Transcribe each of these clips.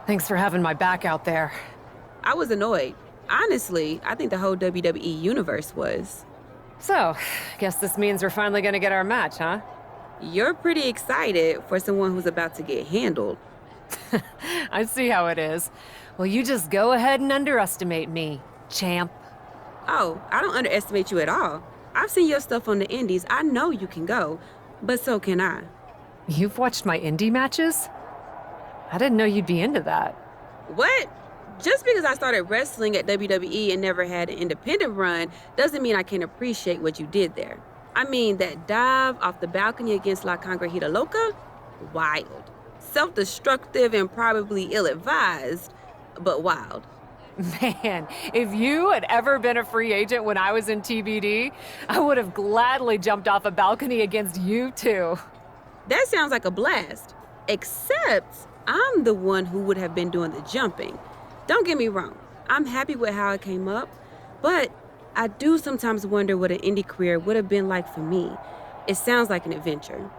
Thanks for having my back out there. I was annoyed. Honestly, I think the whole WWE universe was. So, guess this means we're finally gonna get our match, huh? You're pretty excited for someone who's about to get handled. I see how it is. Well, you just go ahead and underestimate me, champ. Oh, I don't underestimate you at all. I've seen your stuff on the indies. I know you can go, but so can I. You've watched my indie matches? I didn't know you'd be into that. What? Just because I started wrestling at WWE and never had an independent run doesn't mean I can't appreciate what you did there. I mean, that dive off the balcony against La Congregita Loca? Wild. Self-destructive and probably ill-advised, but wild. Man, if you had ever been a free agent when I was in TBD, I would have gladly jumped off a balcony against you too. That sounds like a blast. Except I'm the one who would have been doing the jumping. Don't get me wrong, I'm happy with how I came up, but I do sometimes wonder what an indie career would have been like for me. It sounds like an adventure.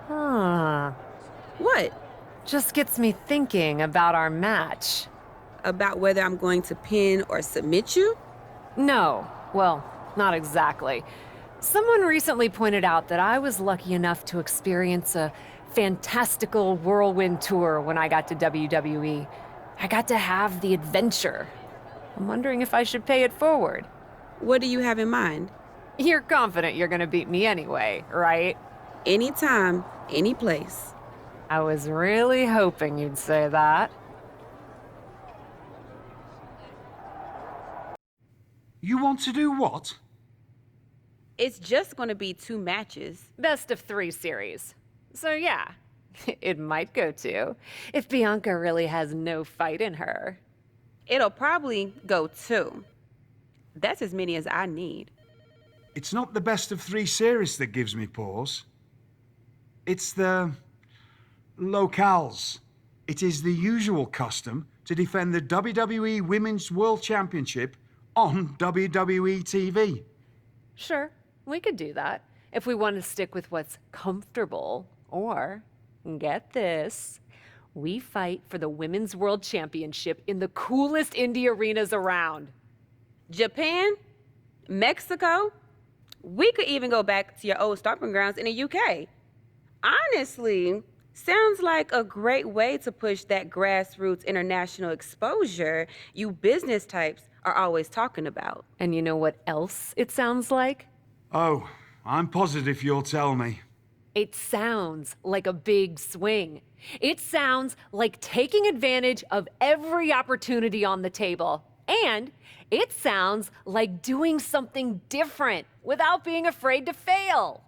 Huh. What? Just gets me thinking about our match. About whether I'm going to pin or submit you? No, well, not exactly. Someone recently pointed out that I was lucky enough to experience a fantastical whirlwind tour when I got to WWE. I got to have the adventure. I'm wondering if I should pay it forward. What do you have in mind? You're confident you're gonna beat me anyway, right? Anytime, any place. I was really hoping you'd say that. You want to do what? It's just going to be 2 matches. Best of 3 series. So yeah, it might go to, if Bianca really has no fight in her. It'll probably go 2. That's as many as I need. It's not the best of 3 series that gives me pause. It's the locales. It is the usual custom to defend the WWE Women's World Championship on WWE TV. Sure, we could do that if we want to stick with what's comfortable. Or, get this, we fight for the Women's World Championship in the coolest indie arenas around. Japan? Mexico? We could even go back to your old stomping grounds in the UK. Honestly, sounds like a great way to push that grassroots international exposure you business types are always talking about. And you know what else it sounds like? Oh, I'm positive you'll tell me. It sounds like a big swing. It sounds like taking advantage of every opportunity on the table. And it sounds like doing something different without being afraid to fail.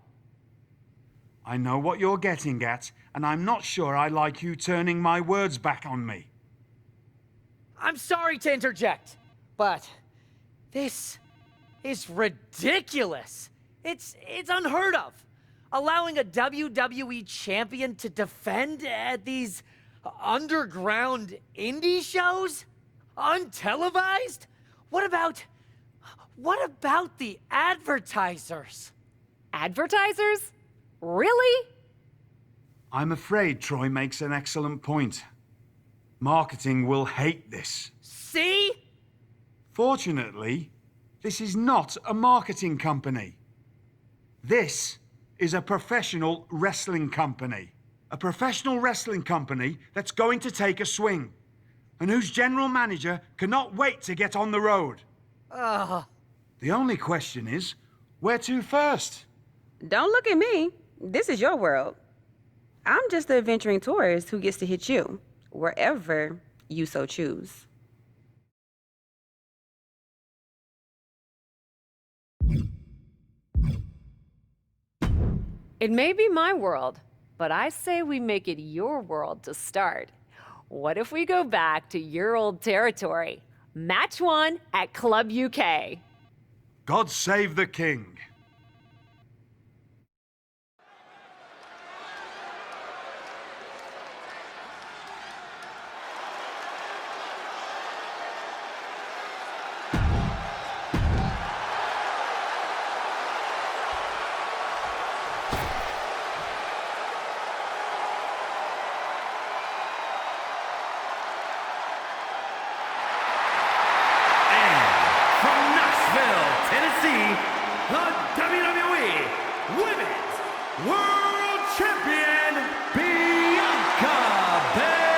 I know what you're getting at, and I'm not sure I like you turning my words back on me. I'm sorry to interject, but this is ridiculous. It's unheard of. Allowing a WWE champion to defend at these underground indie shows? Untelevised? What about the advertisers? Advertisers? Really? I'm afraid Troy makes an excellent point. Marketing will hate this. See? Fortunately, this is not a marketing company. This is a professional wrestling company. A professional wrestling company that's going to take a swing, and whose general manager cannot wait to get on the road. The only question is, where to first? Don't look at me. This is your world. I'm just the adventuring tourist who gets to hit you, wherever you so choose. It may be my world, but I say we make it your world to start. What if we go back to your old territory? Match 1 at Club UK. God save the king. World Champion Bianca Belair.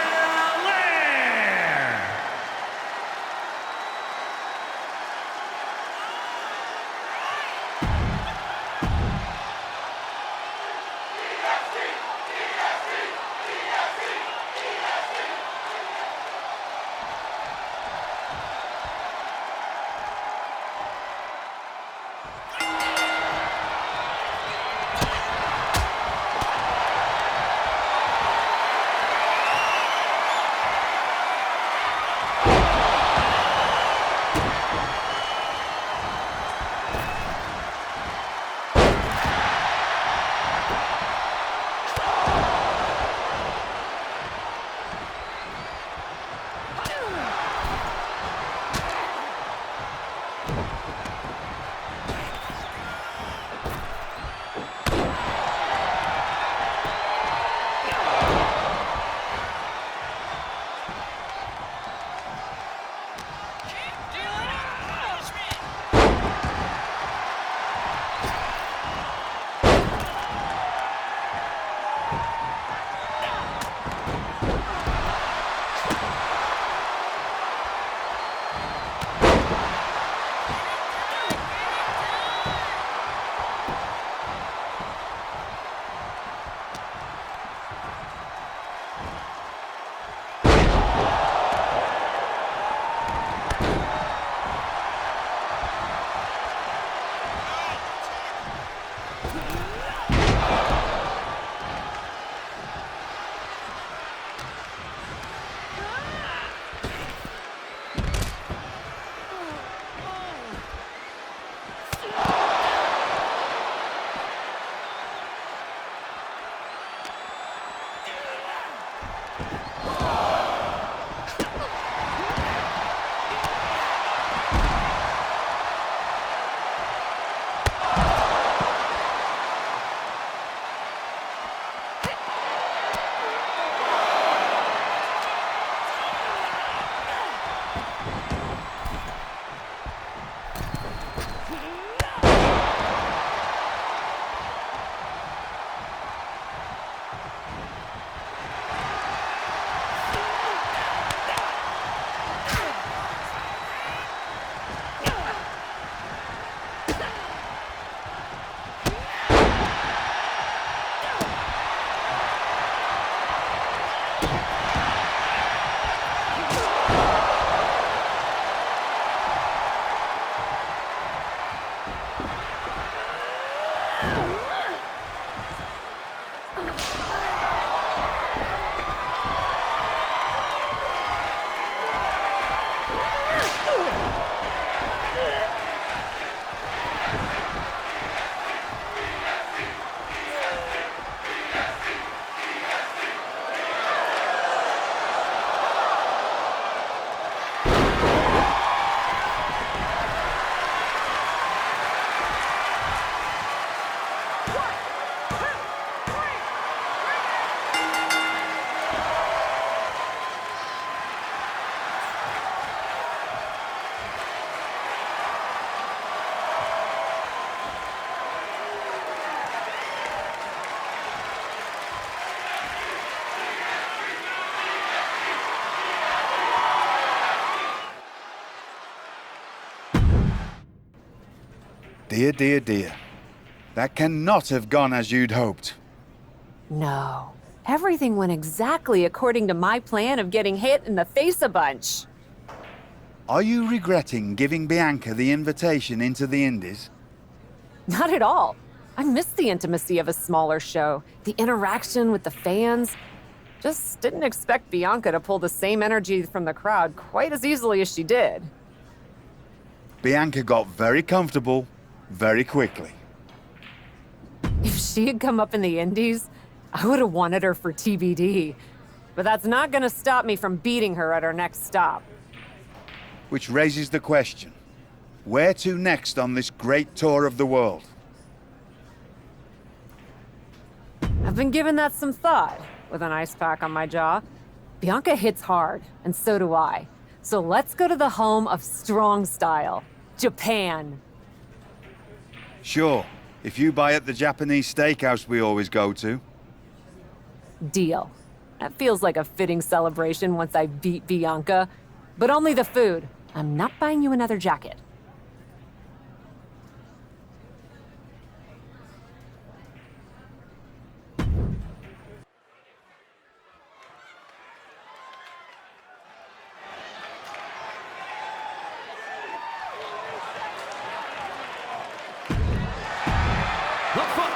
Dear, dear, dear. That cannot have gone as you'd hoped. No. Everything went exactly according to my plan of getting hit in the face a bunch. Are you regretting giving Bianca the invitation into the Indies? Not at all. I missed the intimacy of a smaller show, the interaction with the fans. Just didn't expect Bianca to pull the same energy from the crowd quite as easily as she did. Bianca got very comfortable very quickly. If she had come up in the Indies, I would have wanted her for TBD. But that's not gonna stop me from beating her at our next stop. Which raises the question, where to next on this great tour of the world? I've been giving that some thought, with an ice pack on my jaw. Bianca hits hard, and so do I. So let's go to the home of strong style, Japan. Sure, If you buy at the Japanese steakhouse we always go to. Deal. That feels like a fitting celebration once I beat Bianca. But only the food. I'm not buying you another jacket. Left foot.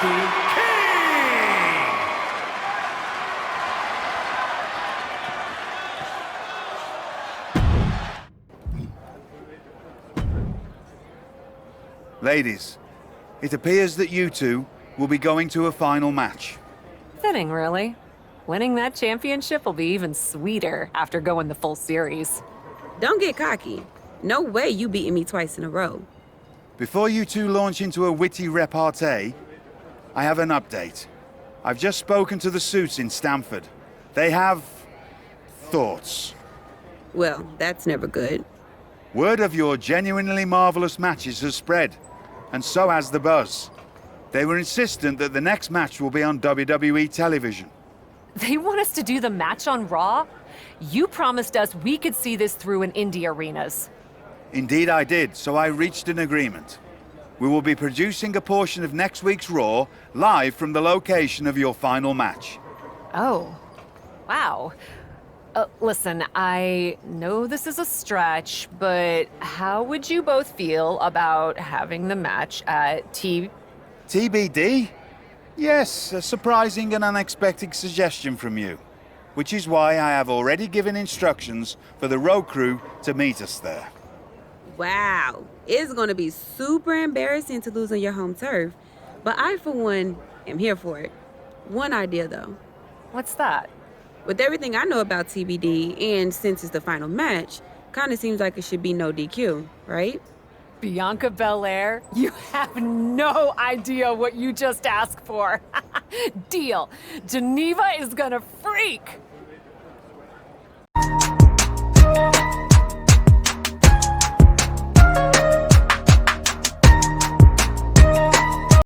King! Ladies, it appears that you two will be going to a final match. Fitting, really. Winning that championship will be even sweeter after going the full series. Don't get cocky. No way you beating me twice in a row. Before you two launch into a witty repartee, I have an update. I've just spoken to the suits in Stamford. They have thoughts. Well, that's never good. Word of your genuinely marvelous matches has spread, and so has the buzz. They were insistent that the next match will be on WWE television. They want us to do the match on Raw? You promised us we could see this through in indie arenas. Indeed I did, so I reached an agreement. We will be producing a portion of next week's Raw live from the location of your final match. Oh, wow. Listen, I know this is a stretch, but how would you both feel about having the match at TBD? Yes, a surprising and unexpected suggestion from you. Which is why I have already given instructions for the road crew to meet us there. Wow. It's going to be super embarrassing to lose on your home turf. But I, for one, am here for it. One idea, though. What's that? With everything I know about TBD, and since it's the final match, kind of seems like it should be no DQ, right? Bianca Belair? You have no idea what you just asked for. Deal. Geneva is gonna freak.